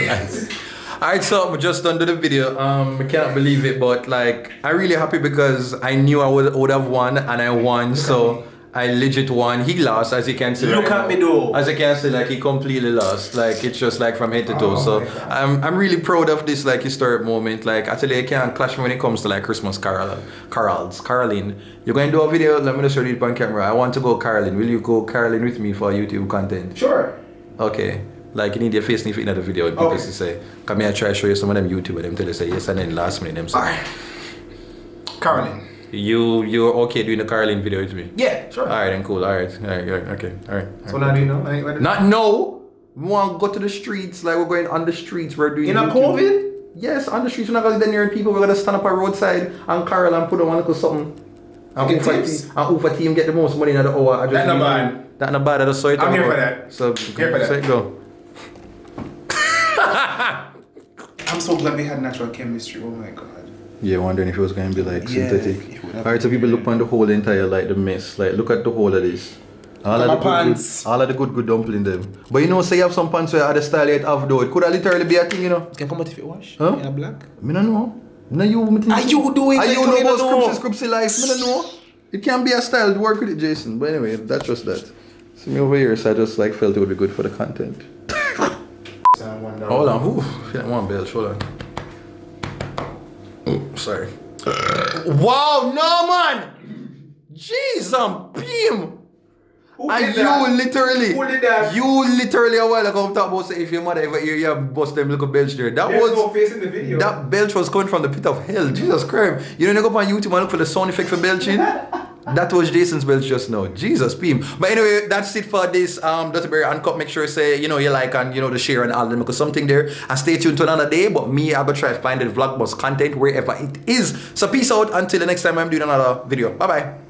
Nice. Alright, so I just done the video. I can't believe it, but like I'm really happy because I knew I would have won and I won, so I legit won. He lost, as you can see. Look at me though. As you can see, like he completely lost. Like it's just like from head to toe. So I'm really proud of this like historic moment. Like actually I can't clash when it comes to like Christmas caroling. You're going to do a video, let me just show you it on camera. I want to go caroling. Will you go caroling with me for YouTube content? Sure. Okay. Like you need your face in the video and people say, come here, I try to show you some of them YouTube and them tell you say yes and then last minute them say. Alright. Caroling. You're okay doing the caroling video with me? Yeah, sure. Alright then cool, alright. Okay. Alright. So now do you know? Not no! We want to go to the streets, like we're going on the streets, we're doing in YouTube. a COVID? Yes, on the streets, we're not going to near people, we're going to stand up a roadside and carol and put on one little something. And Ufa team get the most money in the hour. That's not bad. That's not bad, I just saw it. I'm here for that. So go. I'm so glad we had natural chemistry. Oh my god. Yeah, wondering if it was going to be like synthetic. Alright, so people look on the whole entire like the mess. Like look at the whole of this. All of the good dumpling them. But you know, say you have some pants where you had the style yet have though. It could have literally be a thing, you know. It can come out if it wash. Huh? In a black. I don't know. No, you. Are you doing? Are you know about scriptsy life? I don't know. It can be a style to work with it, Jason. But anyway, that's just that. See me over here, so I just like felt it would be good for the content. Hold on, who? That one bell, hold on. Oh, sorry. Wow, no man! Jeez, I'm beam! And you literally a while ago talk about say if your mother ever hear you bust them little belch there. There's no face in the video. That belch was coming from the pit of hell. Jesus Christ. You don't go up on YouTube and look for the sound effect for belching? That was Jason's belch just now. Jesus beam. But anyway, that's it for this Duttyberry Uncut. Make sure you say, you like and the share and all them because something there. And stay tuned to another day. But me, I'm gonna try to find the Vlogmas content wherever it is. So peace out until the next time I'm doing another video. Bye bye.